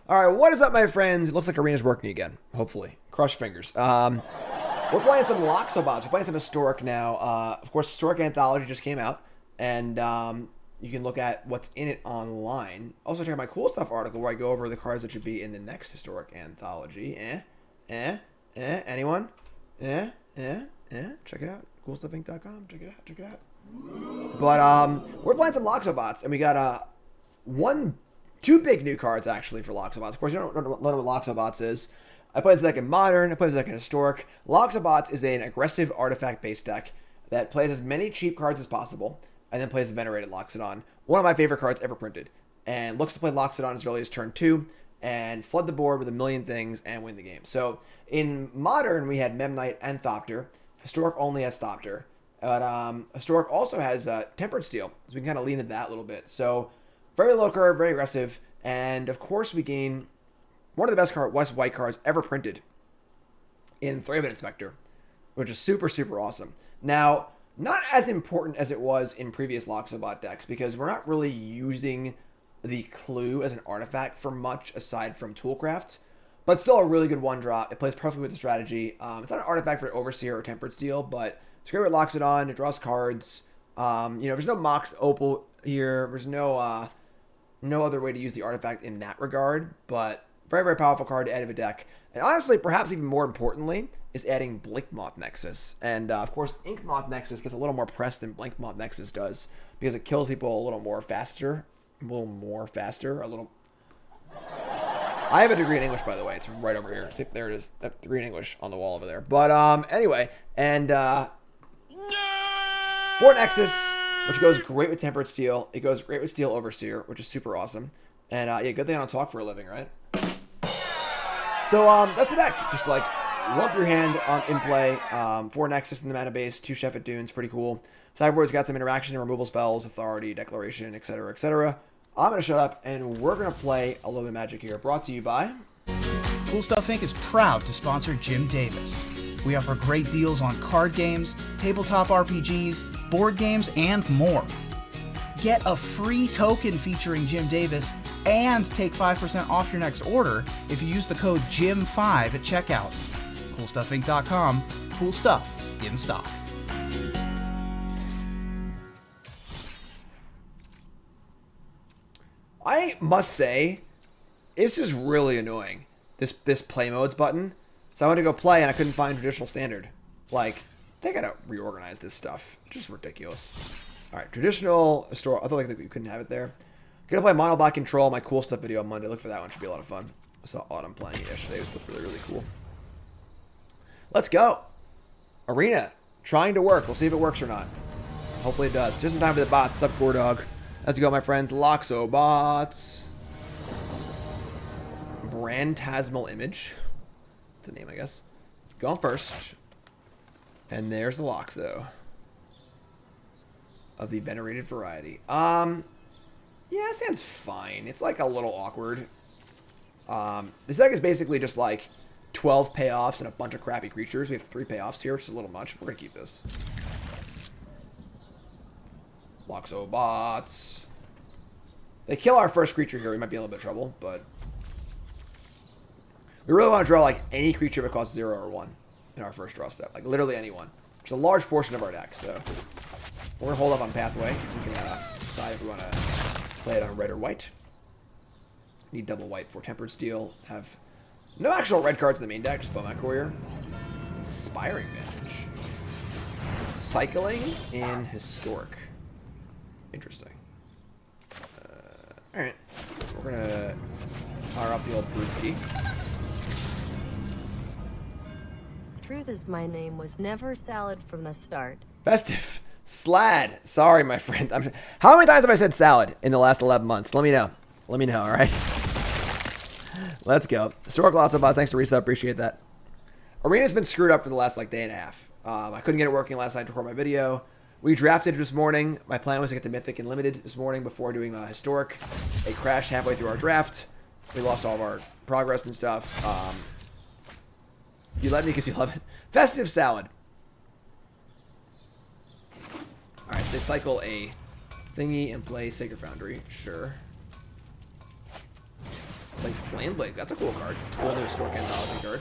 All right, what is up, my friends? It looks like Arena's working again. Hopefully, cross your fingers. We're playing some Loxobots. We're playing some Historic now. Of course, Historic Anthology just came out, and you can look at what's in it online. Also, check out my cool stuff article where I go over the cards that should be in the next Historic Anthology. Anyone? Check it out. CoolStuffInc.com. Check it out. But we're playing some Loxobots, and we got two big new cards actually for Loxobots. Of course, you don't know what Loxobots is. I played this deck in Modern. I played this deck in Historic. Loxobots is an aggressive artifact-based deck that plays as many cheap cards as possible, and then plays Venerated Loxodon, one of my favorite cards ever printed, and looks to play Loxodon as early as turn 2 and flood the board with a million things and win the game. So in Modern, we had Memnite and Thopter. Historic only has Thopter. But Historic also has Tempered Steel, so we can kind of lean into that a little bit. So very low curve, very aggressive, and of course we gain one of the best white cards ever printed in Thraban Inspector, which is super, super awesome. Now, not as important as it was in previous Loxobot decks, because we're not really using the clue as an artifact for much aside from Toolcraft, but still a really good one-drop. It plays perfectly with the strategy. It's not an artifact for Overseer or Tempered Steel, but it's great with Loxodon. It draws cards. There's no Mox Opal here. There's no other way to use the artifact in that regard, but very, very powerful card to add to the deck. And honestly, perhaps even more importantly, is adding Blinkmoth Nexus. And of course, Inkmoth Nexus gets a little more press than Blinkmoth Nexus does, because it kills people a little more faster. I have a degree in English, by the way. It's right over here. See, there it is. That degree in English on the wall over there. But anyway, and for Nexus, which goes great with Tempered Steel. It goes great with Steel Overseer, which is super awesome. And yeah, good thing I don't talk for a living, right? So that's the deck. Just like lump your hand in play. 4 Nexus in the mana base, 2 Shefet Dunes, pretty cool. Sideboard's got some interaction and removal spells, authority, declaration, etc., etc. I'm going to shut up, and we're going to play a little bit of Magic here. Brought to you by Cool Stuff Inc. is proud to sponsor Jim Davis. We offer great deals on card games, tabletop RPGs, board games, and more. Get a free token featuring Jim Davis and take 5% off your next order if you use the code JIM5 at checkout. CoolStuffInc.com. Cool stuff in stock. I must say, this is really annoying, this play modes button. So I went to go play and I couldn't find traditional standard. Like, they gotta reorganize this stuff. Just ridiculous. Alright, traditional store. I thought like you couldn't have it there. Gonna play Mono Black Control, my cool stuff video on Monday. Look for that one, should be a lot of fun. I saw Autumn playing it yesterday. It was really, really cool. Let's go. Arena, trying to work. We'll see if it works or not. Hopefully it does. Just in time for the bots. What's up, Core Dog? Let's go, my friends. Loxobots. Brantasmal Image. That's a name, I guess. Going first. And there's the Loxo. Of the venerated variety. Yeah, it sounds fine. It's like a little awkward. This deck is basically just like 12 payoffs and a bunch of crappy creatures. We have 3 payoffs here, which is a little much. We're going to keep this. Loxobots. They kill our first creature here. We might be in a little bit of trouble, but we really want to draw like any creature that costs 0 or 1 in our first draw step. Like literally anyone. Which is a large portion of our deck, so we're going to hold up on Pathway. So we can decide if we want to play it on red or white. Need double white for Tempered Steel. Have no actual red cards in the main deck, just Bomat Courier. Inspiring Vantage. Cycling in Historic. Interesting. Alright. We're going to fire up the old Brudski. Truth is, my name was never Salad from the start. Festive. Slad. Sorry, my friend. How many times have I said salad in the last 11 months? Let me know. Let me know, alright? Let's go. Historic Loxobots, thanks to resub. Appreciate that. Arena's been screwed up for the last like day and a half. I couldn't get it working last night to record my video. We drafted it this morning. My plan was to get the Mythic and Limited this morning before doing Historic. It crashed halfway through our draft. We lost all of our progress and stuff. You let me because you love it. Festive Salad. Alright, so they cycle a thingy and play Sacred Foundry. Sure. Like Flameblade. That's a cool card. Cool new Historic Anthology card.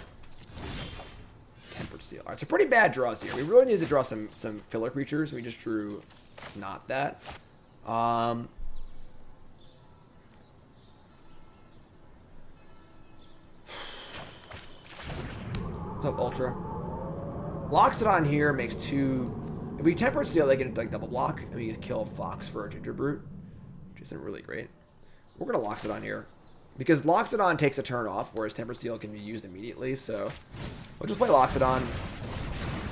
Tempered Steel. Alright, so pretty bad draws here. We really need to draw some filler creatures. We just drew not that. What's up, Ultra? Loxodon here makes 2. If we Tempered Steel, they get like double block, and we can kill a Fox for a Gingerbrute, which isn't really great. We're gonna Loxodon here. Because Loxodon takes a turn off, whereas Tempered Steel can be used immediately, so we'll just play Loxodon.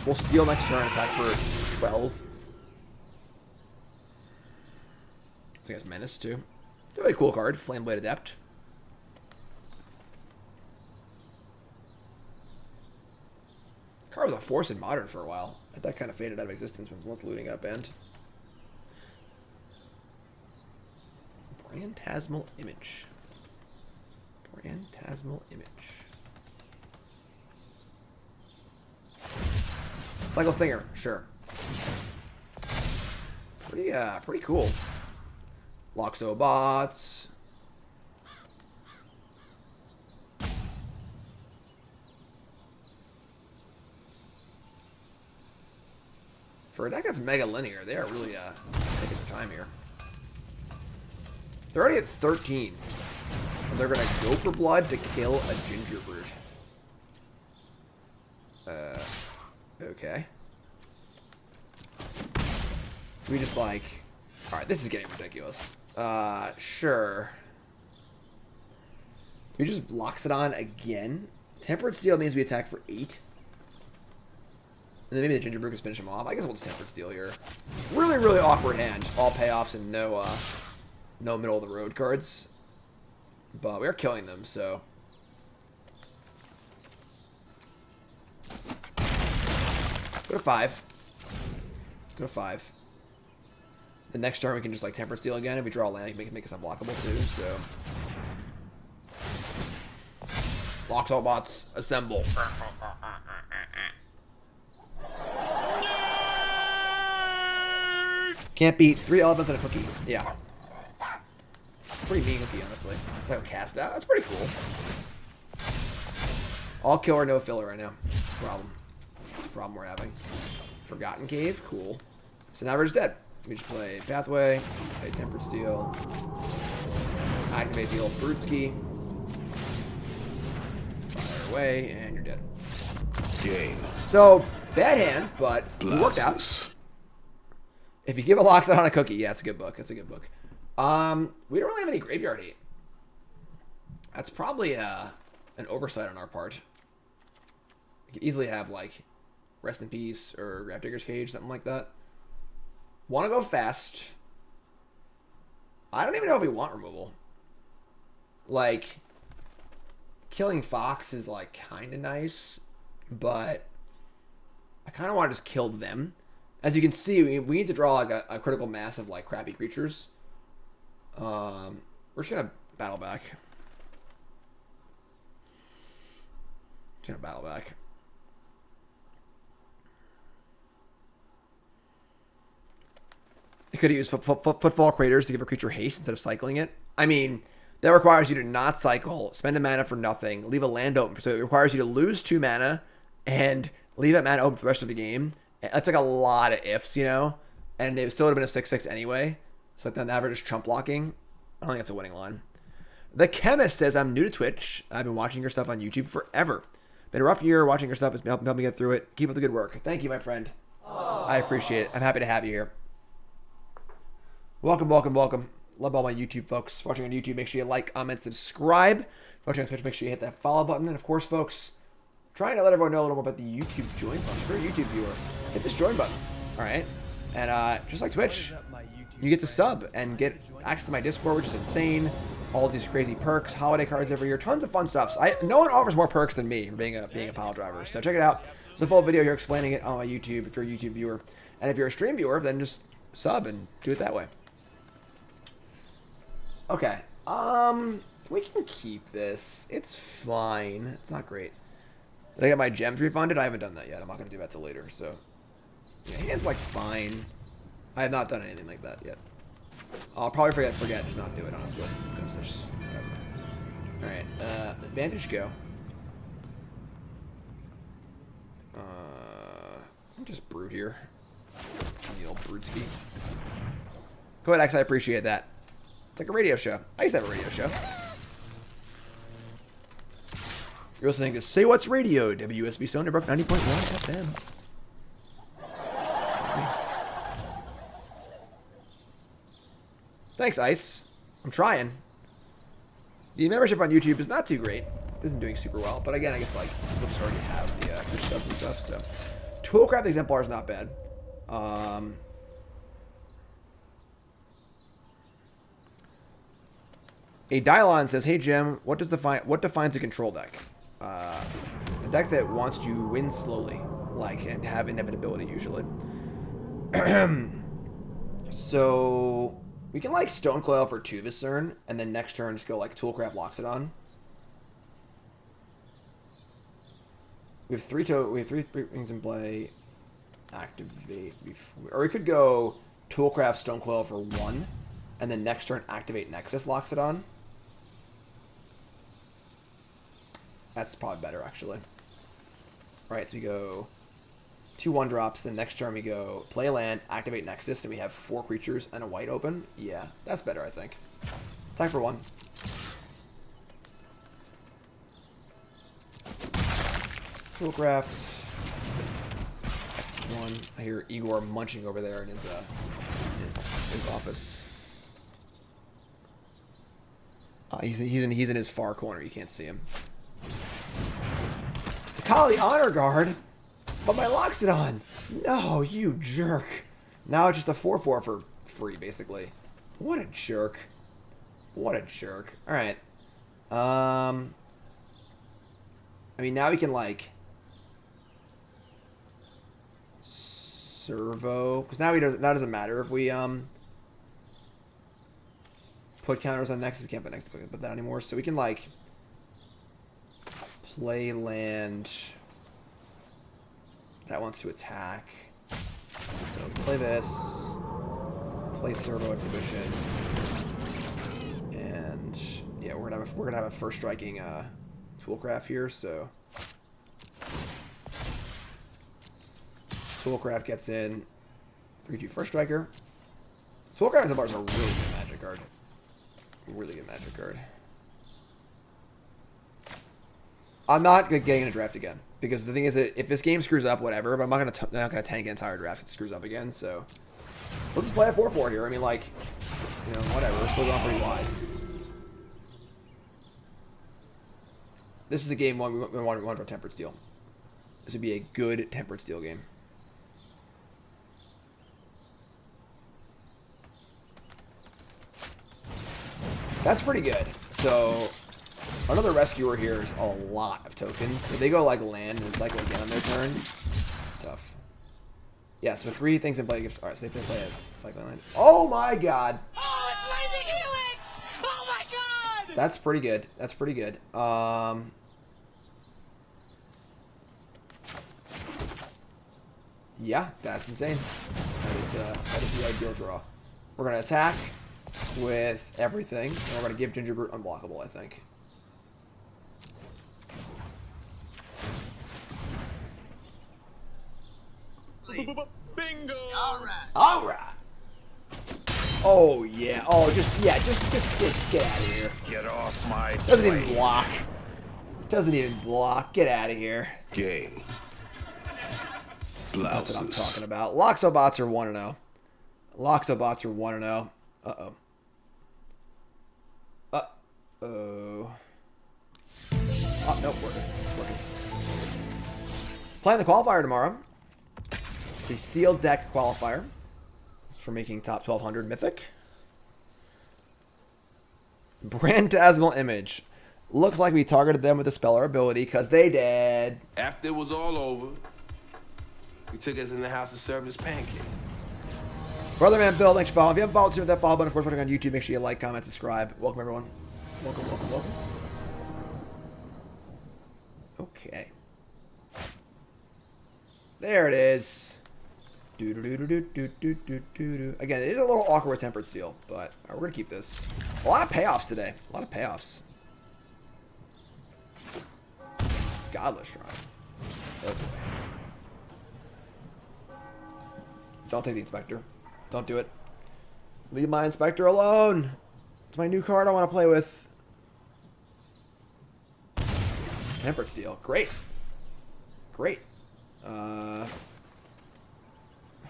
We'll steal next turn, attack for 12. I think it's Menace, too. It's a really cool card, Flameblade Adept. Card was a force in Modern for a while. That kind of faded out of existence once looting got banned. Phantasmal Image. Phantasmal Image. Cycle Stinger, sure. Pretty cool. Loxobots. For a deck that's mega linear, they are really taking their time here. They're already at 13. And they're gonna go for blood to kill a Gingerbrute. Okay. So we just like... Alright, this is getting ridiculous. Sure. Do we just Loxodon again? Tempered Steel means we attack for 8. And then maybe the Gingerbrute can finish him off. I guess we'll just Tempered Steel here. Really, really awkward hand. All payoffs and no middle of the road cards. But we are killing them, so... Go to 5. Go to 5. The next turn we can just like Tempered Steel again. If we draw a land, we can make us unblockable too, so... Loxobots, assemble. Can't beat 3 elephants and a cookie. Yeah. It's a pretty mean cookie, honestly. It's like a cast out. That's pretty cool. All killer, no filler right now. It's a problem. It's a problem we're having. Forgotten Cave, cool. So now we're just dead. We just play Pathway, play Tempered Steel, activate the old Brutski, fire away, and you're dead. Game. So, bad hand, but it worked out. If you give a Loxodon a cookie, yeah, it's a good book. It's a good book. We don't really have any graveyard hate. That's probably an oversight on our part. We could easily have, like, Rest in Peace or Grafdigger's Cage, something like that. Want to go fast. I don't even know if we want removal. Like, killing Fox is, like, kind of nice, but I kind of want to just kill them. As you can see, we need to draw like a critical mass of like crappy creatures. We're just gonna battle back. They could have used Footfall Craters to give a creature haste instead of cycling it. I mean, that requires you to not cycle, spend a mana for nothing, leave a land open. So it requires you to lose 2 mana and leave that mana open for the rest of the game. That's like a lot of ifs, you know? And it still would have been a 6/6 anyway. So like that average chump blocking. I don't think that's a winning line. The Chemist says, I'm new to Twitch. I've been watching your stuff on YouTube forever. Been a rough year. Watching your stuff has helped me get through it. Keep up the good work. Thank you, my friend. Aww. I appreciate it. I'm happy to have you here. Welcome, welcome, welcome. Love all my YouTube folks. Watching on YouTube, make sure you like, comment, subscribe. Watching on Twitch, make sure you hit that follow button. And of course, folks, trying to let everyone know a little more about the YouTube join button. If you're a YouTube viewer, hit this join button. All right. And just like Twitch, you get to sub and get access to my Discord, which is insane. All these crazy perks, holiday cards every year, tons of fun stuff. So no one offers more perks than me for being a pile driver. So check it out. There's a full video here explaining it on my YouTube if you're a YouTube viewer. And if you're a stream viewer, then just sub and do it that way. Okay. We can keep this. It's fine. It's not great. Did I get my gems refunded? I haven't done that yet. I'm not going to do that till later. So, yeah, hand's like fine. I have not done anything like that yet. I'll probably forget, just not do it, honestly. Because it's just, whatever. Alright, Vantage go. Just Brute here. Brutski. Go ahead, X, I appreciate that. It's like a radio show. I used to have a radio show. You're listening to Say What's Radio, WSB Stony Brook 90.1 FM. Thanks, Ice. I'm trying. The membership on YouTube is not too great. It isn't doing super well, but again, I guess like people just already have the stuff and stuff. So, Toolcraft Exemplar is not bad. A Dylon says, "Hey Jim, what defines a control deck? A deck that wants to win slowly, and have inevitability usually." So we can Stonecoil for 2 this turn, and then next turn just go Toolcraft Loxodon. We have 3 things in play. Activate before, or we could go Toolcraft Stonecoil for 1, and then next turn activate Nexus Loxodon. That's probably better, actually. Alright, so we go 2 1-drops, then next turn we go play land, activate Nexus, and we have 4 creatures and a white open. Yeah, that's better, I think. Attack for 1. Toolcraft. 1. I hear Igor munching over there in his office. He's in his far corner. You can't see him. Kali Honor Guard, but my Loxodon. No, you jerk. Now it's just a 4/4 for free, basically. What a jerk. What a jerk. All right. I mean, now we can Servo, because now doesn't matter if we put counters on Nexus. We can't put that anymore, so we can play land that wants to attack. So play this, play Servo Exhibition, and yeah, we're gonna have a first striking Toolcraft here. So Toolcraft gets in 3/2 first striker. Toolcraft Exemplar is a really good magic card. Really good magic card. I'm not getting in a draft again, because the thing is that if this game screws up, whatever, but I'm not gonna tank an entire draft if it screws up again. So we'll just play a 4/4 here. I mean, whatever. We're still going pretty wide. This is a game we want a Tempered Steel. This would be a good Tempered Steel game. That's pretty good. So another Rescuer here is a lot of tokens. If they go land and cycle again on their turn, it's tough. Yeah, so 3 things in play. Alright, so they play as cycling land. Oh my god! Oh, it's Lightning Helix! Oh my god! That's pretty good. That's pretty good. Yeah, that's insane. That is the ideal draw. We're gonna attack with everything, and we're gonna give Gingerbrute unblockable, I think. Bingo! Alright! Oh yeah. Oh, just get out of here. Get off my Doesn't even block. Doesn't even block. Get out of here. game. That's what I'm talking about. Loxobots are 1-0. Loxobots are 1-0. Uh-oh. Uh-oh. Oh, nope, working. Playing the qualifier tomorrow. It's a sealed deck qualifier. It's for making top 1200 mythic. Phantasmal Image. Looks like we targeted them with a speller ability because they did. After it was all over, we took us in the house and served us pancake. Brother Man Bill, thanks for following. If you haven't followed, hit that follow button. Of course, watching on YouTube, make sure you like, comment, subscribe. Welcome, everyone. Welcome. Okay. There it is. Again, it is a little awkward Tempered Steel, but we're going to keep this. A lot of payoffs today. A lot of payoffs. Godless Shrine. Oh boy. Don't take the Inspector. Don't do it. Leave my Inspector alone. It's my new card I want to play with. Tempered Steel. Great. Great.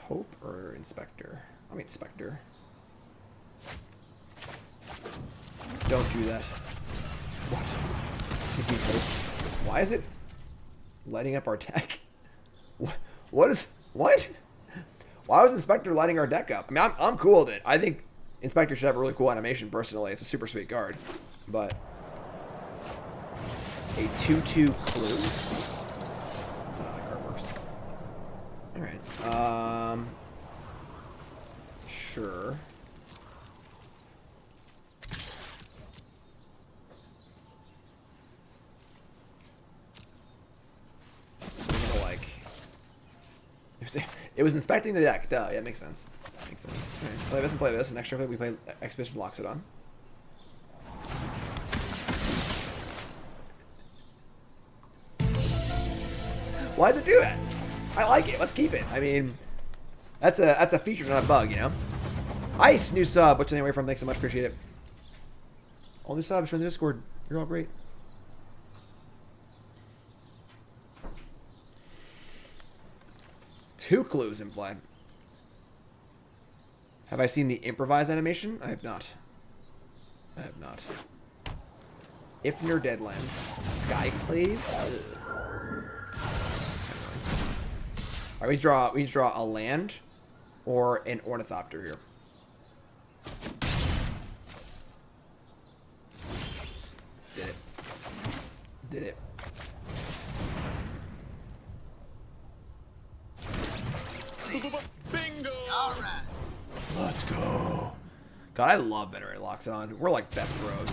Hope or Inspector? I mean Inspector. Don't do that. What? Why is it lighting up our deck? What is... What? Why was Inspector lighting our deck up? I mean, I'm cool with it. I think Inspector should have a really cool animation, personally. It's a super sweet card. But... a 2/2 clue? That's not how that card works. Alright. Sure. So we're gonna like... It was inspecting the deck. Duh, yeah, makes sense. Makes sense. Alright, play this and play this. And next turn we play Expedition Loxodon. Why does it do it? I like it. Let's keep it. I mean, that's a feature, not a bug, you know? Ice, new sub. What's your name away from? Thanks so much. Appreciate it. All new subs from the Discord. You're all great. Two clues in play. Have I seen the improvised animation? I have not. I have not. Ifnir Deadlands. Skyclave? Alright, we draw a land or an Ornithopter here. Did it. Did it. Bingo! Alright. Let's go. God, I love Venerated Loxodon. We're like best bros.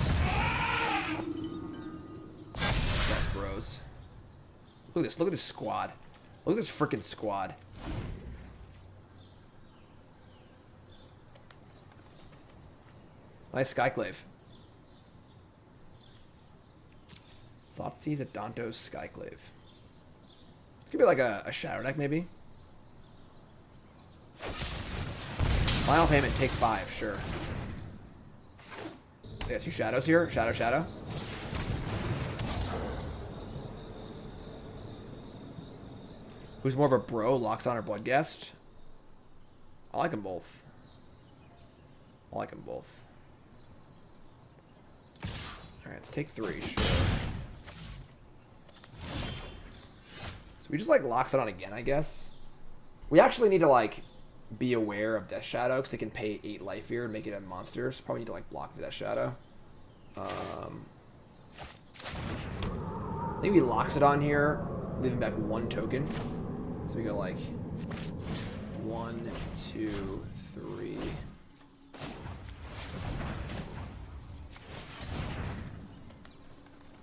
Best bros. Look at this. Look at this squad. Look at this freaking squad. Nice Skyclave. Thoughtseize Adonto's Skyclave. Could be like a shadow deck, maybe. Final payment, take 5, sure. I got 2 shadows here. Shadow, shadow. Who's more of a bro, Loxodon or Bloodghast? I like them both. I like them both. Alright, let's take 3, sure. So we just like Loxodon again, I guess. We actually need to like be aware of Death Shadow because they can pay 8 life here and make it a monster. So probably need to like block the Death Shadow. Maybe Loxodon here, leaving back 1 token. So we go like 1, 2, 3.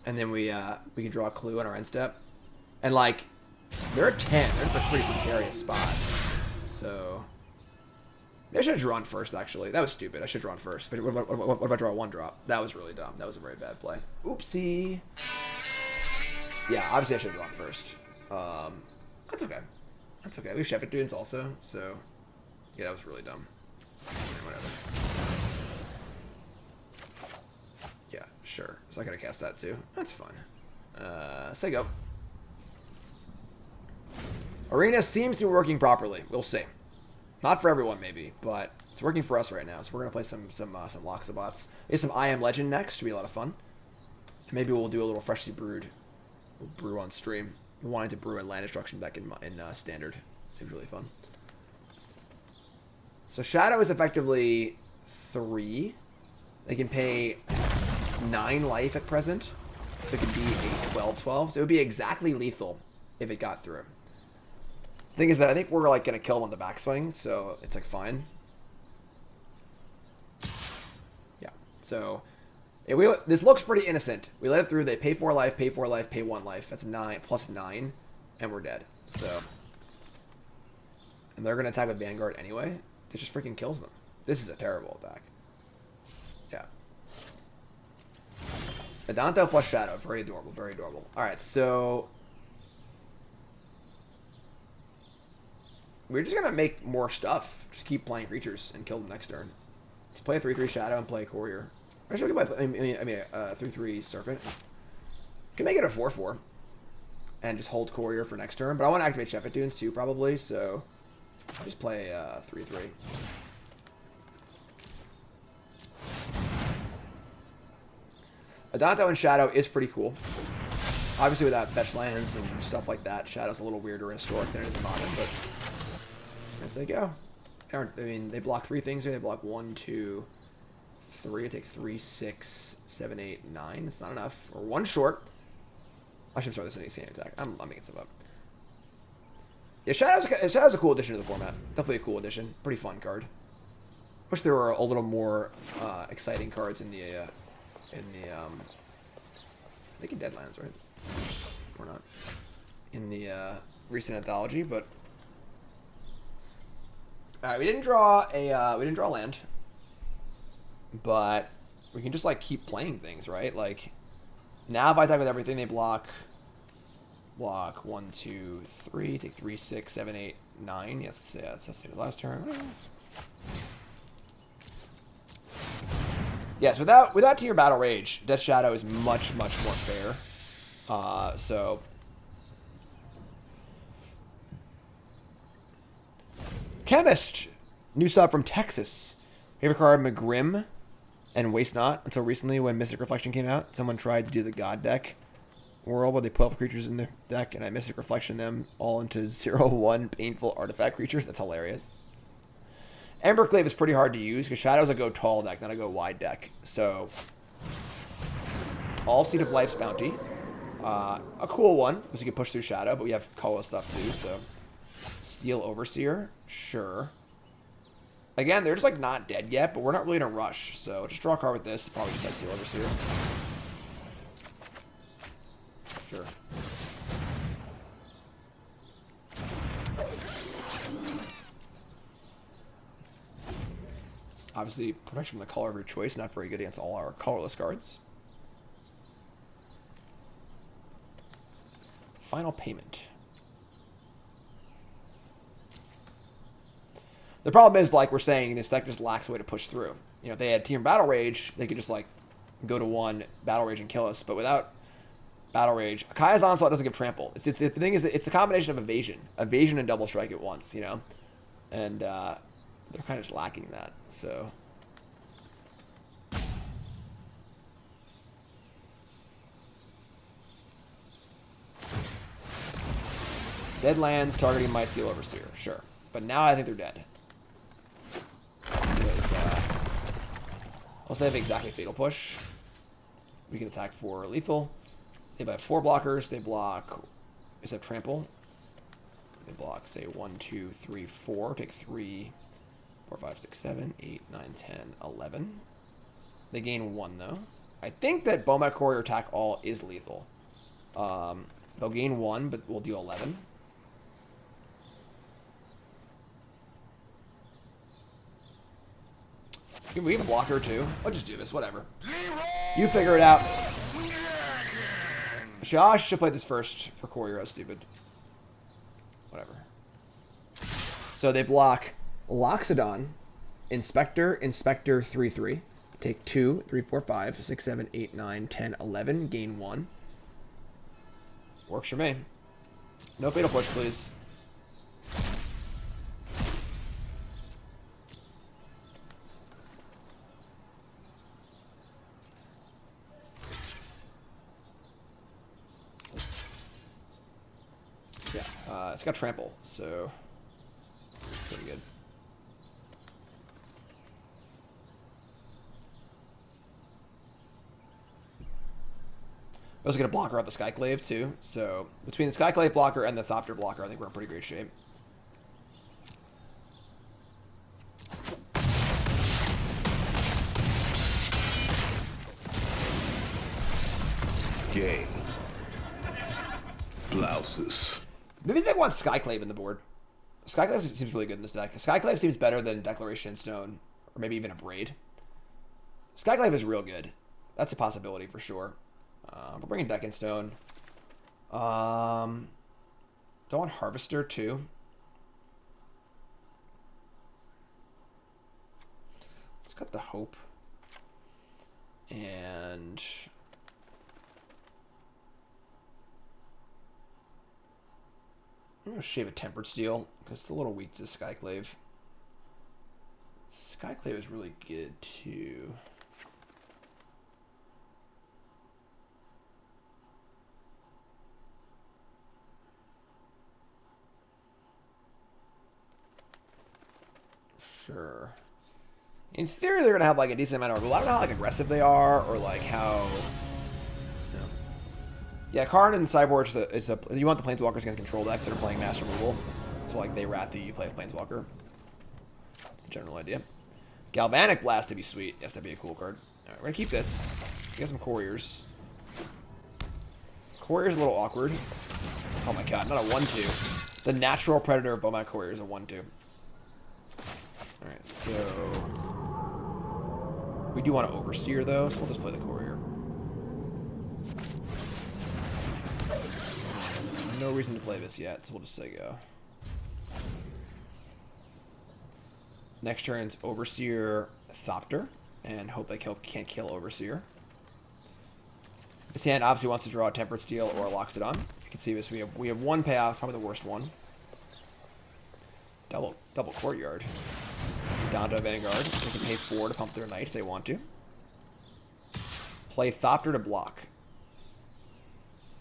And then we can draw a clue on our end step. And like they're at 10. They're in a pretty precarious spot. So maybe I should have drawn first, actually. That was stupid. I should have drawn first. But what if I draw a 1-drop? That was really dumb. That was a very bad play. Oopsie. Yeah, obviously I should have drawn first. That's okay. That's okay. We have Shefet Dunes also, so yeah, that was really dumb. Whatever. Yeah, sure. So I gotta cast that too. That's fun. Say go. Arena seems to be working properly. We'll see. Not for everyone, maybe, but it's working for us right now. So we're gonna play some Loxobots. Maybe some I Am Legend next. Should be a lot of fun. Maybe we'll do a little freshly brewed. We'll brew on stream. We wanted to brew a land destruction back in standard. Seems really fun. So Shadow is effectively 3. They can pay 9 life at present. So it could be a 12/12. So it would be exactly lethal if it got through. The thing is that I think we're like gonna kill them on the backswing, so it's like fine. Yeah. So this looks pretty innocent. We let it through. They pay 4 life, pay 4 life, pay 1 life. That's 9 plus 9, and we're dead. So, and they're gonna attack with Vanguard anyway. This just freaking kills them. This is a terrible attack. Yeah. Adonto plus Shadow, very adorable, very adorable. All right, so we're just gonna make more stuff. Just keep playing creatures and kill them next turn. Just play a 3/3 Shadow and play a Courier. Actually, we can play, I mean, a 3/3 Serpent. Can make it a 4/4 and just hold Courier for next turn. But I want to activate Shefet Dunes too, probably. So just play 3/3. Adanto and Shadow is pretty cool. Obviously, without fetch lands and stuff like that, Shadow's a little weirder in Historic than it is in Modern, but as they go. I mean, they block 3 things here. They block 1, 2, 3. I take 3, 6, 7, 8, 9. It's not enough. Or 1 short. I should start this in a same attack. I'm making stuff up. Yeah, Shadow's a cool addition to the format. Definitely a cool addition. Pretty fun card. Wish there were a little more exciting cards in the making Deadlands, right? Or not. In the recent anthology, but alright, we didn't draw a land. But we can just like keep playing things, right? Like now if I attack with everything, they block 1, 2, 3, take 3, 6, 7, 8, 9. Yes, yeah, it's the same as last turn. Yes, without Tier Battle Rage, Death Shadow is much more fair. So Chemist, new sub from Texas. Favorite card McGrim and Waste Not. Until recently, when Mystic Reflection came out, someone tried to do the God deck world where they put 12 creatures in their deck, and I Mystic Reflection them all into 0/1 painful artifact creatures. That's hilarious. Emberclave is pretty hard to use because Shadow's a go tall deck, not a go wide deck. So, all Seed of Life's Bounty. A cool one because you can push through Shadow, but we have colorless stuff too. So, Steel Overseer, sure. Again, they're just like not dead yet, but we're not really in a rush. So, just draw a card with this. Probably just play Steel Overseer. Sure. Obviously, protection from the color of your choice, not very good against all our colorless cards. Final payment. The problem is, like we're saying, this deck just lacks a way to push through. You know, if they had Team Battle Rage, they could just like go to 1 Battle Rage and kill us. But without Battle Rage, Kaya's Onslaught doesn't give trample. The thing is that it's the combination of evasion and double strike at once. You know, and they're kind of just lacking that. So dead lands targeting my Steel Overseer, sure. But now I think they're dead. Unless they have exactly Fatal Push, we can attack for lethal. They have 4 blockers. They block, except trample. They block, say, 1, 2, 3, 4. Take 3, 4, 5, 6, 7, 8, 9, 10, 11. They gain 1, though. I think that Bomat Courier attack all is lethal. They'll gain 1, but we'll deal 11. We have a blocker, too. I'll just do this. Whatever. You figure it out. Josh should play this first for Courier. That's stupid. Whatever. So they block Loxodon, Inspector, 3/3. Take 2, 3, 4, 5, 6, 7, 8, 9, 10, 11. Gain 1. Works for me. No Fatal Push, please. Yeah, it's got trample, so it's pretty good. I also get a blocker out the Skyclave too, so between the Skyclave blocker and the Ornithopter blocker, I think we're in pretty great shape. Gay. Blouses. Maybe they want Skyclave in the board. Skyclave seems really good in this deck. Skyclave seems better than Declaration in Stone, or maybe even Abrade. Skyclave is real good. That's a possibility for sure. We're bringing Deck in Stone. Don't want Harvester too. cut the Hope. And I'm going to shave a Tempered Steel because it's a little weak to Skyclave. Skyclave is really good too. Sure. In theory, they're gonna have like a decent amount of. I don't know how like aggressive they are, or like how. You know. Yeah, Karn and Sideboard is a. You want the Planeswalkers against control decks that are playing Master Removal. So like they Wrathy, you play Planeswalker. That's the general idea. Galvanic Blast to be sweet. Yes, that'd be a cool card. All right, we're gonna keep this. We got some Couriers. Courier's a little awkward. Oh my god, not a 1/2. The natural predator of Bomat Courier is a 1/2. Alright, so we do want to Overseer though, so we'll just play the Courier. No reason to play this yet, so we'll just say go. Next turn's Overseer Thopter, and hope they can't kill Overseer. This hand obviously wants to draw a Tempered Steel or a Loxodon. You can see this. We have one payoff, probably the worst one. Double Courtyard. Down to Vanguard. They can pay 4 to pump their Knight if they want to. Play Thopter to block.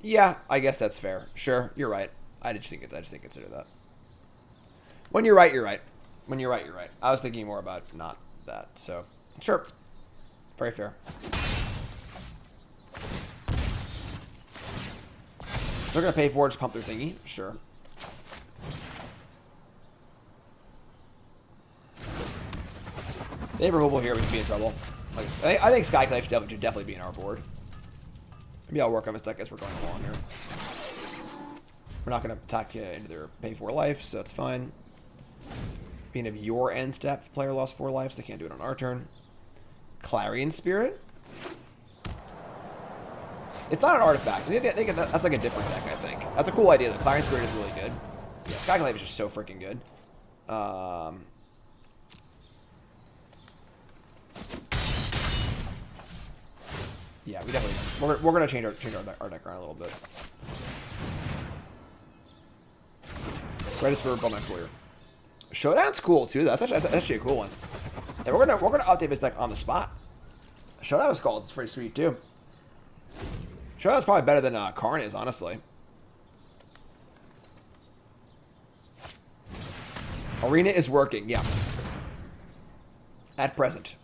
Yeah, I guess that's fair. Sure, you're right. I just didn't consider that. When you're right, you're right. When you're right, you're right. I was thinking more about not that. So, sure. Very fair. They're going to pay 4 to pump their thingy. Sure. They have removal here, we could be in trouble. Like, I think Skyclave should definitely be in our board. Maybe I'll work on this deck as we're going along here. We're not going to attack into their pay 4 life, so it's fine. Being of your end step, player lost 4 lives, they can't do it on our turn. Clarion Spirit. It's not an artifact. I think that's like a different deck, I think. That's a cool idea. The Clarion Spirit is really good. Yeah, Skyclave is just so freaking good. Yeah, we definitely we're gonna change our deck around a little bit. Red is for Bomat Courier. Showdown's cool too. That's actually a cool one. And we're gonna update this deck on the spot. Showdown with Skalds is pretty sweet too. Showdown's probably better than Karn is, honestly. Arena is working, yeah. At present.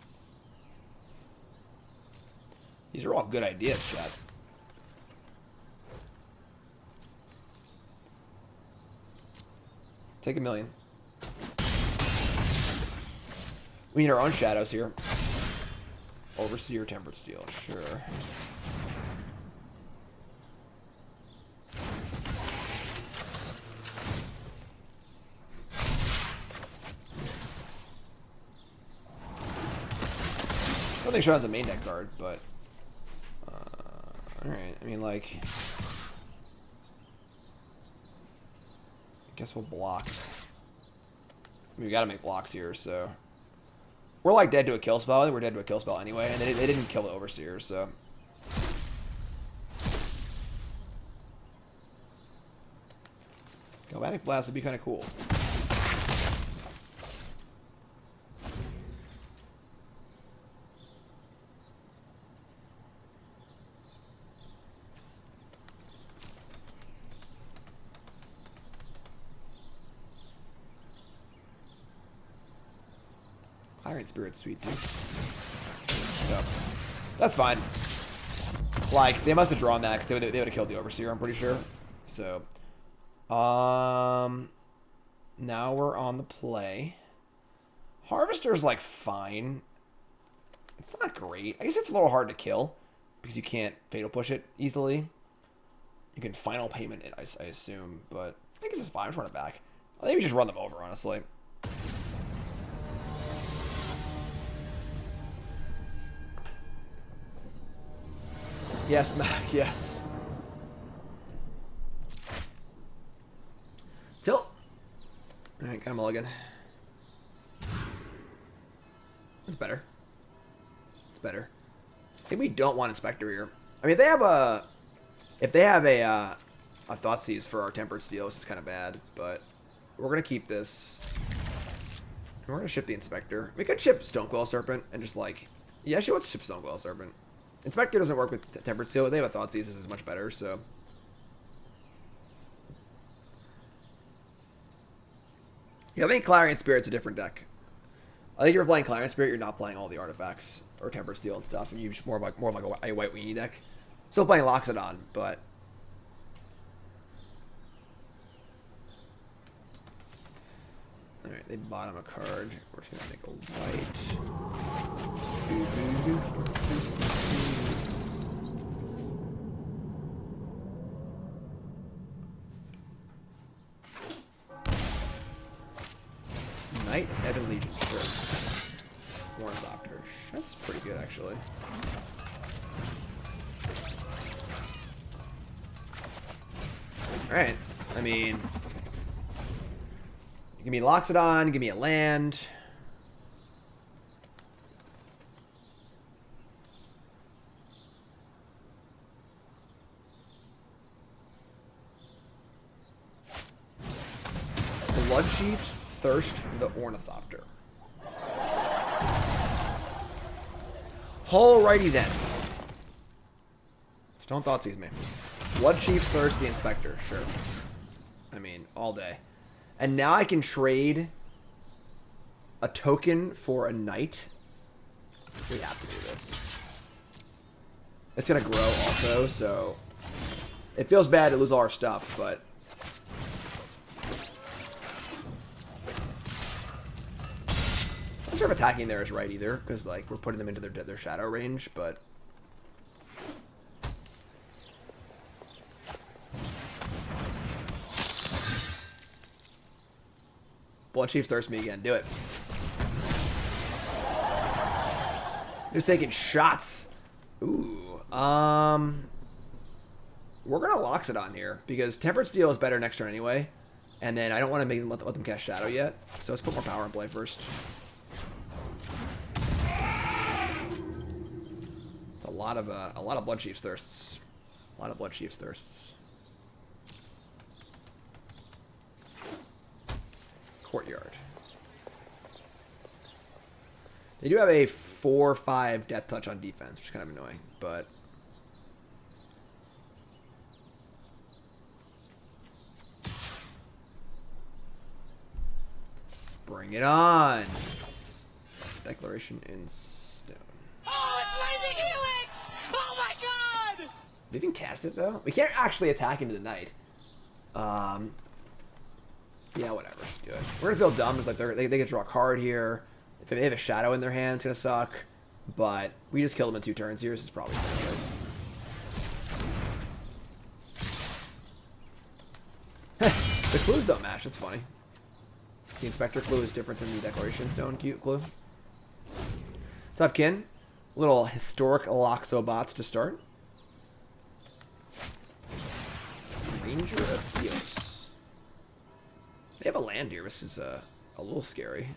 These are all good ideas, Chad. Take 1,000,000. We need our own shadows here. Overseer, Tempered Steel, sure. I don't think Showdown's a main deck card, but alright, I mean, like, I guess we'll block. I mean, we gotta make blocks here, so. We're like dead to a kill spell. We're dead to a kill spell anyway, and they didn't kill the Overseer, so. Galvanic Blast would be kind of cool. Clarion Spirit's sweet too. So, that's fine. Like, they must have drawn that because they would have killed the Overseer, I'm pretty sure. So, now we're on the play. Harvester's like fine. It's not great. I guess it's a little hard to kill because you can't Fatal Push it easily. You can Final Payment it, I assume, but I think this is fine. I'm just run it back. I think we just run them over, honestly. Yes, Mac, yes. Tilt. Alright, got a mulligan. That's better. better. I think we don't want Inspector here. I mean, if they have a Thoughtseize for our Tempered Steel, this is kind of bad, but we're going to keep this. We're going to ship the Inspector. We could ship Stonecoil Serpent and just like... Yeah, actually, let's ship Stonecoil Serpent. Inspector doesn't work with Tempered Steel. They have a Thoughtseize. This is much better, so... Yeah, I think Clarion Spirit's a different deck. I think if you're playing Clarion Spirit, you're not playing all the artifacts or Tempered Steel and stuff, and you're more of like a white weenie deck. Still playing Loxodon, but... Alright, they bottom a card. We're just gonna make a white. Knight, Ebon Legion, sure. Ornithopter. That's pretty good, actually. Alright, I mean... Give me Loxodon, give me a land. Bloodchief's Thirst the Ornithopter. Alrighty then. Just don't Thoughtseize me. Bloodchief's Thirst the Inspector, sure. I mean, all day. And now I can trade a token for a knight. We have to do this. It's going to grow also, so... It feels bad to lose all our stuff, but... I'm not sure if attacking there is right either, because like we're putting them into their shadow range, but... Bloodchief's Thirst me again. Do it. Just taking shots. Ooh. We're gonna Loxodon here because Tempered Steel is better next turn anyway, and then I don't want to make them let them cast Shadow yet. So let's put more power in play first. It's a lot of Bloodchief's Thirsts. A lot of Bloodchief's Thirsts. Courtyard. They do have a 4/5 Death Touch on defense, which is kind of annoying, but bring it on. Declaration in stone. Oh, it's Lightning Helix! Oh my god! They even cast it though. We can't actually attack into the night. Yeah, whatever. Do it. We're gonna feel dumb. It's like they can draw a card here. If they have a shadow in their hand, it's gonna suck. But we just killed them in 2 turns here. This is probably pretty good. The clues don't match. That's funny. The Inspector clue is different than the Declaration Stone clue. What's up, Kin? Little Historic Loxobots to start. Ranger of Eos. They have a land here. This is a little scary.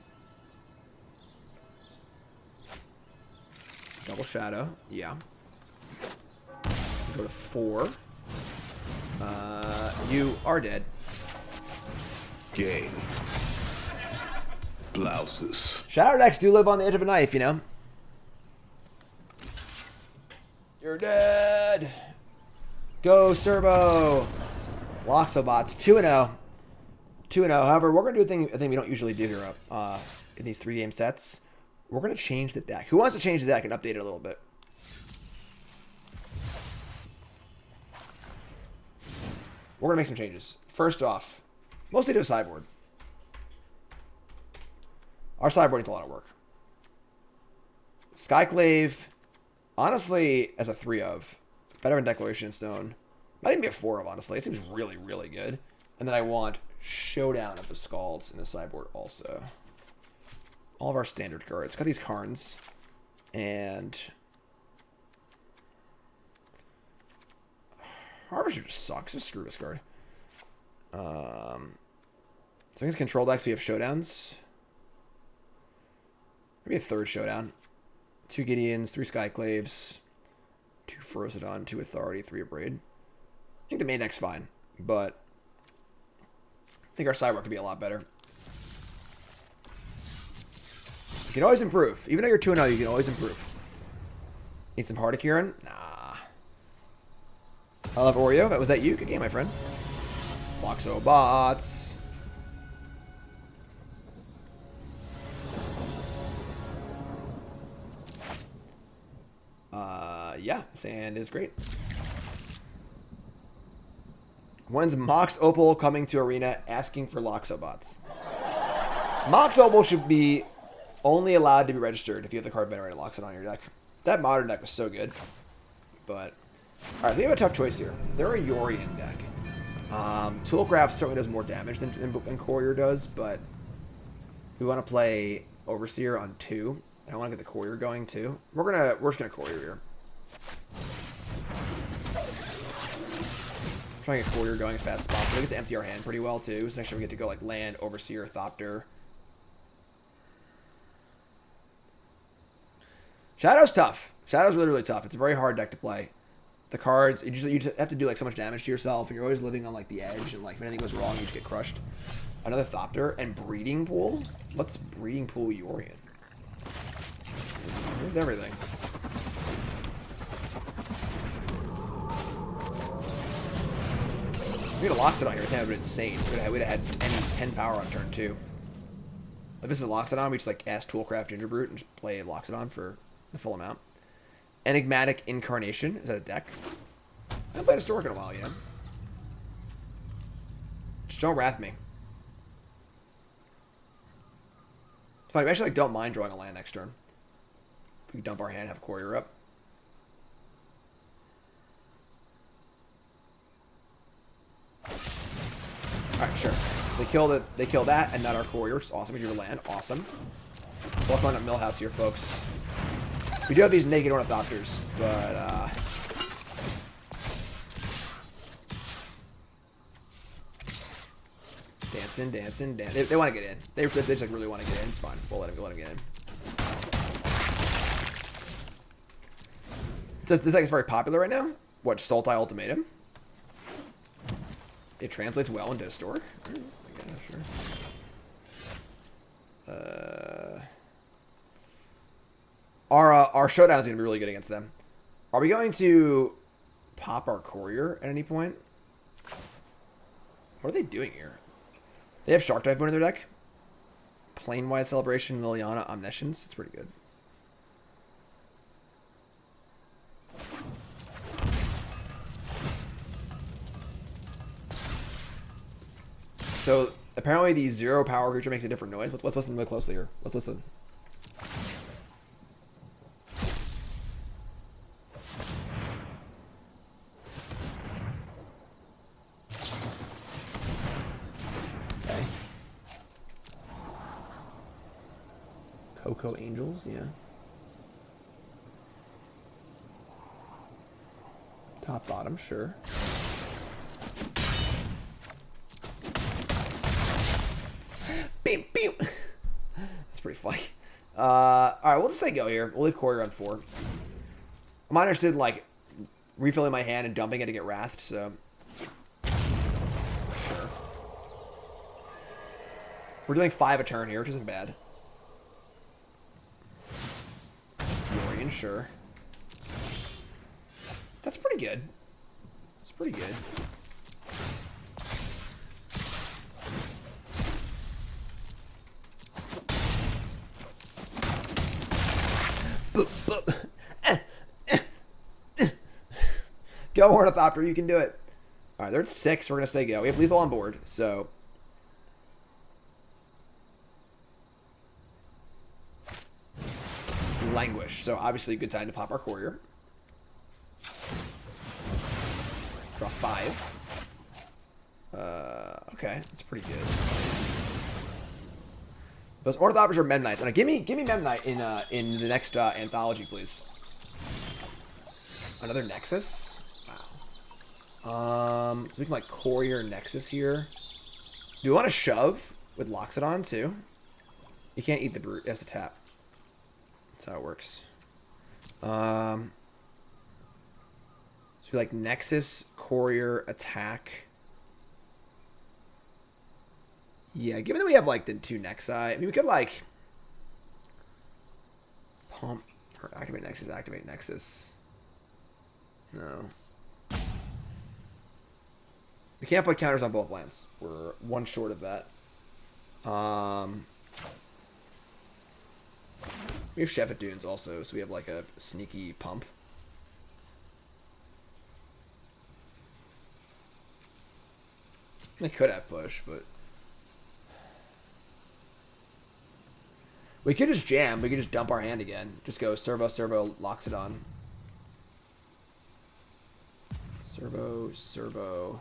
Double Shadow. Yeah. Go to 4. You are dead. Game. Blouses. Shadow decks do live on the edge of a knife, you know. You're dead. Go, Servo. Loxobots. 2-0. 2-0. However, we're going to do a thing we don't usually do here in these 3-game sets. We're going to change the deck. Who wants to change the deck and update it a little bit? We're going to make some changes. First off, mostly to a sideboard. Our sideboard needs a lot of work. Skyclave, honestly, as a 3-of. Better than Declaration Stone. Might even be a 4-of, honestly. It seems really, really good. And then I want Showdown of the Skalds in the sideboard also. All of our standard cards. Got these Karns. And Harvester just sucks. Just screw this card. So against control decks we have Showdowns. Maybe a 3rd Showdown. 2 Gideons, 3 Skyclaves, 2 Ferocidon, 2 Authority, 3 Abrade. I think the main deck's fine, but I think our sideboard could be a lot better. You can always improve. Even though you're 2-0, you can always improve. Need some Hardic Kieran? Nah. I love Oreo. Was that you? Good game, my friend. Loxobots. Yeah, sand is great. When's Mox Opal coming to Arena asking for Loxobots? Mox Opal should be only allowed to be registered if you have the card Venerated Loxodon on your deck. That modern deck was so good. But, alright, we have a tough choice here. They're a Yorion deck. Toolcraft certainly does more damage than Courier does, but we want to play Overseer on 2. I want to get the Courier going too. We're just gonna Courier here. Trying to get Courier going as fast as possible. We get to empty our hand pretty well too. So next time we get to go like land, Overseer, Thopter. Shadow's tough. Shadow's really, really tough. It's a very hard deck to play. The cards, you just have to do like so much damage to yourself, and you're always living on like the edge, and like if anything goes wrong, you just get crushed. Another Thopter and Breeding Pool. What's Breeding Pool Yorion? Here's everything. We had a Loxodon here. It's been insane. We'd have had any 10 power on turn 2. If this is a Loxodon, we just like ask Toolcraft Gingerbrute and just play Loxodon for the full amount. Enigmatic Incarnation. Is that a deck? I haven't played Historic in a while, you know? Just don't wrath me. It's fine. We actually like, don't mind drawing a land next turn. If we dump our hand, have Courier up. Alright, sure. They kill that and not our Courier, which is awesome. We do land. Awesome. We'll find a Millhouse here, folks. We do have these naked Ornithopters, but dancing. They want to get in. They just like really want to get in. It's fine. We'll let them get in. This deck is very popular right now. What, Sultai Ultimatum? It translates well into Historic. Yeah, sure. Our Showdown is going to be really good against them. Are we going to pop our Courier at any point? What are they doing here? They have Shark Typhoon in their deck. Planewide Celebration, Liliana, Omniscience. It's pretty good. So, apparently the 0 power creature makes a different noise. Let's listen really closely here. Let's listen. Okay. Cocoa Angels, yeah. Top, bottom, sure. That's pretty funny. Alright, we'll just say go here. We'll leave Courier on 4. I'm not interested in, like, refilling my hand and dumping it to get wrathed, so... Sure. We're doing 5 a turn here, which isn't bad. Yorion, sure. That's pretty good. It's pretty good. Go, Ornithopter, you can do it. Alright, they're at 6. We're going to say go. We have lethal on board, so... Languish. So, obviously, a good time to pop our Courier. Draw 5. Okay, that's pretty good. Those Ornithopters are Memnites. And give me Memnite in the next anthology, please. Another Nexus? Wow. So we can like Courier Nexus here. Do we want to shove with Loxodon too? You can't eat the brute. It has to tap. That's how it works. So we like Nexus, Courier, Attack. Yeah, given that we have like the 2 Nexi, I mean we could like pump or activate Nexus. No. We can't put counters on both lands. We're 1 short of that. We have Shefet Dunes also, so we have like a sneaky pump. They could have push, but we could just jam. We could just dump our hand again. Just go Servo Loxodon. Servo.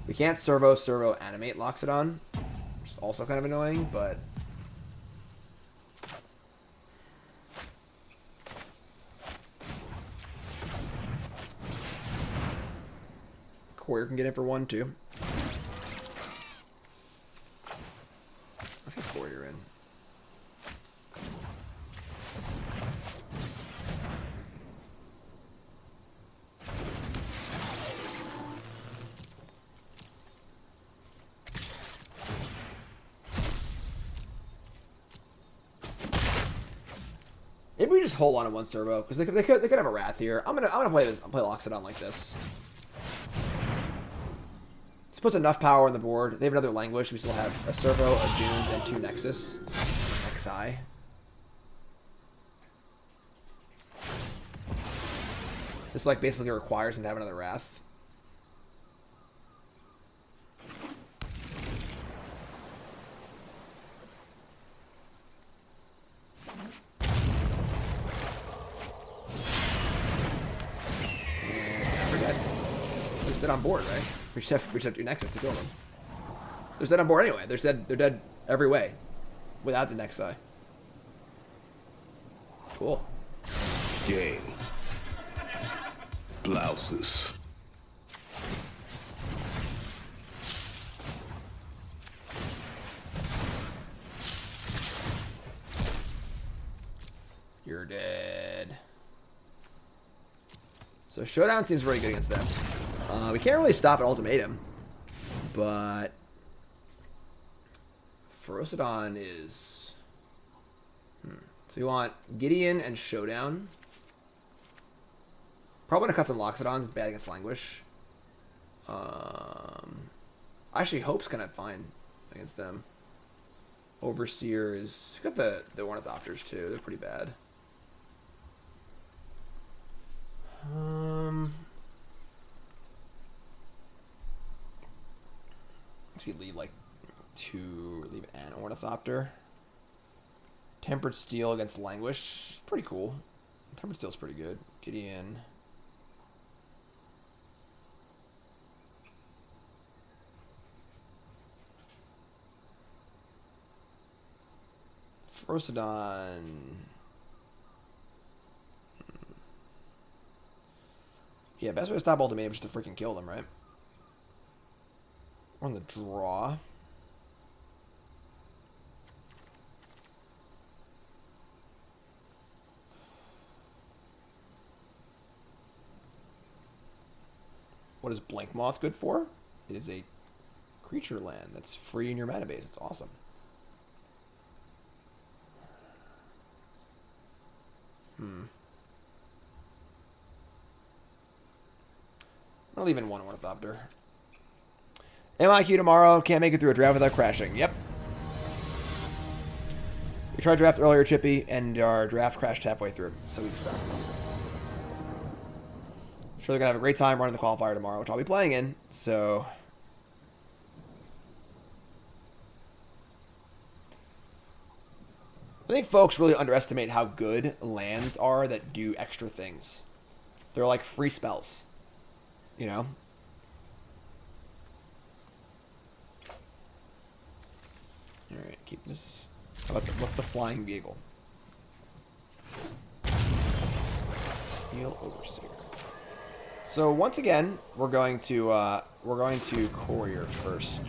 We can't Servo animate Loxodon, which is also kind of annoying, but Courier can get in for 1 too. Let's get Courier in. Maybe we just hold on to 1 Servo because they could have a Wrath here. I'm gonna play Loxodon like this. This puts enough power on the board. They have another Languish. We still have a Servo, a Dunes, and 2 Nexus. Xi. This like basically requires him to have another Wrath. They're dead on board, right? We just have to do Nexus to kill them. They're dead on board anyway. They're dead every way without the Nexi. Cool. Game. Blouses. You're dead. So Showdown seems really good against them. We can't really stop an ultimatum, but Ferocidon is. So you want Gideon and Showdown. Probably gonna cut some Loxodons. It's bad against Languish. Actually, Hope's kind of fine against them. Overseer is got the Ornithopters too. They're pretty bad. We leave like leave an Ornithopter. Tempered Steel against Languish, pretty cool. Tempered Steel's pretty good. Gideon. Ferocidon. Yeah, best way to stop ultimatum is just to freaking kill them, right? On the draw. What is Blinkmoth good for? It is a creature land that's free in your mana base. It's awesome. I'm gonna leave in 1 Ornithopter. MIQ tomorrow. Can't make it through a draft without crashing. Yep. We tried draft earlier, Chippy, and our draft crashed halfway through, so we just stopped. Sure, they're gonna have a great time running the qualifier tomorrow, which I'll be playing in. So, I think folks really underestimate how good lands are that do extra things. They're like free spells, you know. Alright, keep this. What's the Flying Beagle? Steel Overseer. So once again, we're going to Courier first.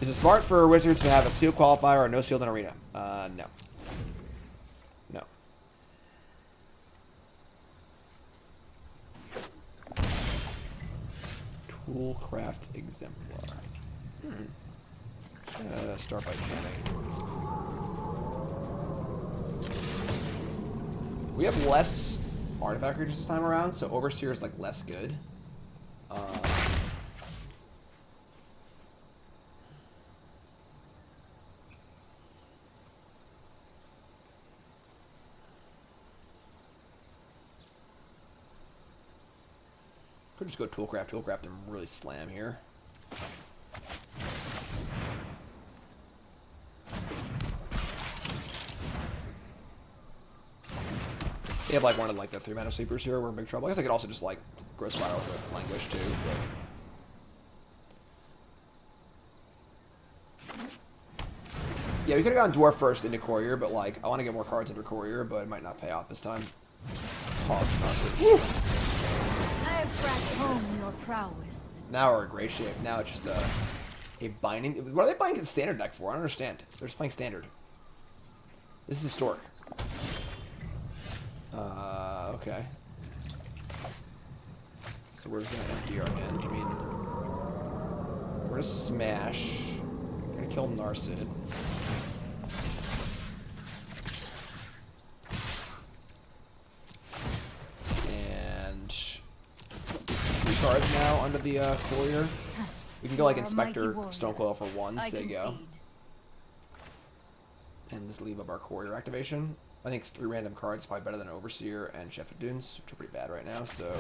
Is it smart for Wizards to have a sealed qualifier or no sealed in Arena? No. Toolcraft Exemplar. Just gonna start by jamming. We have less artifact creatures this time around, so Overseer is like less good. Could just go Toolcraft, and really slam here. They have like one of like the 3-mana sweepers here. We're in big trouble. I guess I could also just like Growth Spiral with Languish too. But... yeah, we could have gone Dwarf first into Courier, but like I want to get more cards into Courier, but it might not pay off this time. Pause. I have brought home your prowess. Now we're in great shape. Now it's just a binding. What are they playing in standard deck for? I don't understand. They're just playing standard. This is historic. Okay. So we're just gonna empty our hand. I mean, we're gonna smash. We're gonna kill Narset. And 3 cards now under the Courier. We can go like Inspector Stonecoil for 1. There you go. And just leave up our Courier activation. I think 3 random cards is probably better than Overseer and Shefet Dunes, which are pretty bad right now, so...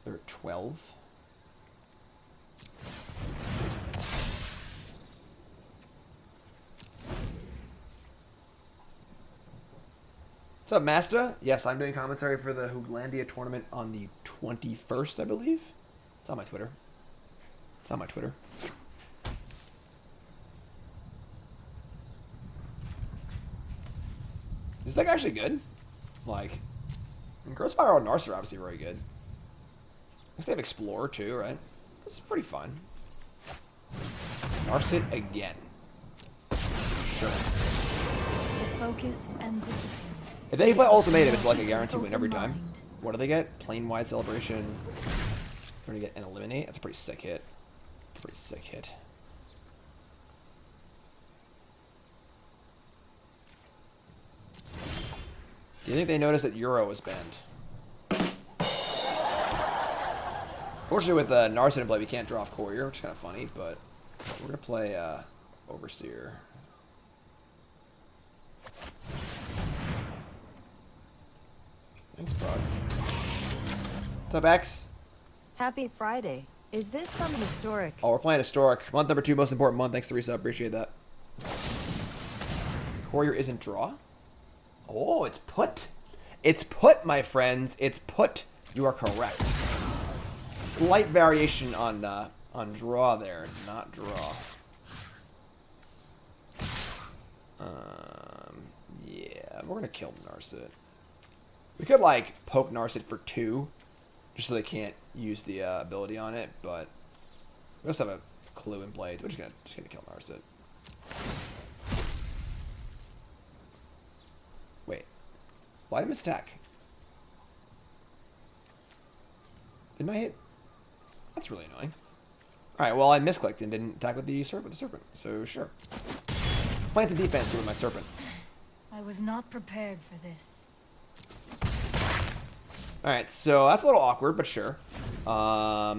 they're at 12. What's up, Master? Yes, I'm doing commentary for the Hooglandia tournament on the 21st, I believe. It's on my Twitter. It's on my Twitter. Is that actually good? Like, Growth Spiral and Narset are obviously very good. I guess they have Explorer too, right? This is pretty fun. Narset again. Sure. Focused and disciplined. If they play Ultimatum, it's like a guaranteed win every time. What do they get? Plane-wide Celebration. They're gonna get an Eliminate. That's a pretty sick hit. Pretty sick hit. Do you think they noticed that Euro was banned? Fortunately, with Narset in play, we can't draw off Courier, which is kind of funny, but we're going to play Overseer. Thanks, Brog. What's up, X? Happy Friday. Is this some historic? Oh, we're playing Historic. Month number 2, most important month. Thanks, Teresa. Appreciate that. Courier isn't draw? Oh, it's put. It's put, my friends. It's put. You are correct. Slight variation on draw there. Not draw. Yeah, we're gonna kill Narset. We could like poke Narset for 2, just so they can't use the ability on it. But we also have a clue in play. We're just gonna kill Narset. Wait, why did I miss attack? Didn't I hit? That's really annoying. All right, well I misclicked and didn't attack with the serpent. So sure. Playing some defense here with my serpent. I was not prepared for this. All right, so that's a little awkward, but sure. I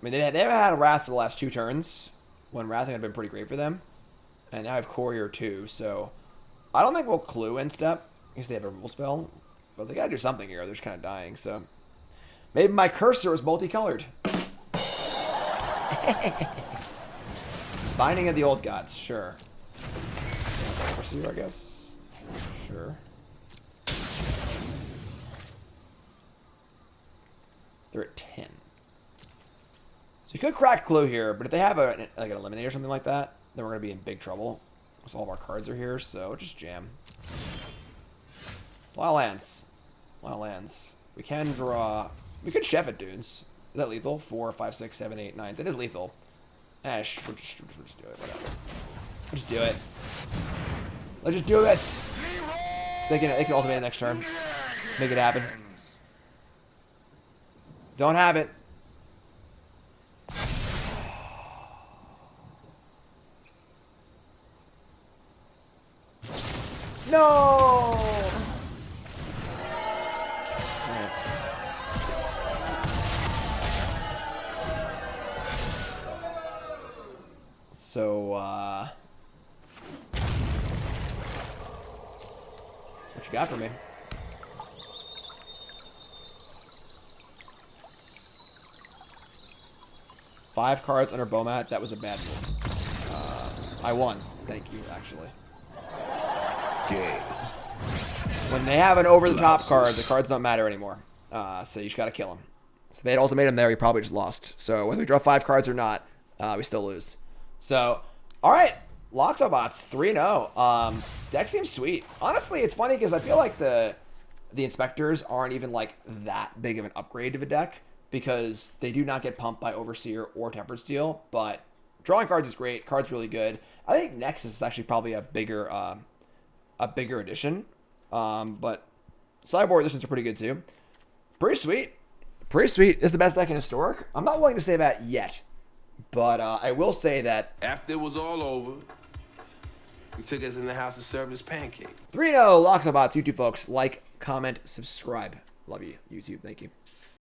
mean, they haven't had a Wrath for the last 2 turns, when Wrathing had been pretty great for them, and now I have Courier too. So I don't think we'll clue in step. I guess they have a removal spell, but they gotta do something here. They're just kind of dying. So maybe my cursor is multicolored. Binding of the Old Gods, sure. Pursue, I guess. Sure. They're at 10. So you could crack Clue here, but if they have like an Eliminate or something like that, then we're going to be in big trouble. Because all of our cards are here, so just jam. It's a lot of lands. A lot of lands. We can draw... We could Shefet Dunes. Is that lethal? 4, 5, 6, 7, 8, 9. That is lethal. We'll just do it. Whatever. We'll just do it. Let's just do this. So they can ultimate next turn. Make it happen. Don't have it. No! Right. So, what you got for me? Five cards under Bomat. That was a bad move. I won. Thank you, actually. Game. When they have an over-the-top card, the cards don't matter anymore. So you just got to kill him. So they had ultimatum there. He probably just lost. So whether we draw 5 cards or not, we still lose. So, all right. Loxobots, 3-0. Deck seems sweet. Honestly, it's funny because I feel like the Inspectors aren't even like that big of an upgrade to the deck because they do not get pumped by Overseer or Tempered Steel. But drawing cards is great. Cards really good. I think Nexus is actually probably a bigger addition. But Sideboard editions are pretty good too. Pretty sweet. Pretty sweet. It's the best deck in Historic. I'm not willing to say that yet. But I will say that After it was all over, he took us in the house and served us pancake. 3-0 Loxobots. YouTube folks, like, comment, subscribe. Love you, YouTube. Thank you.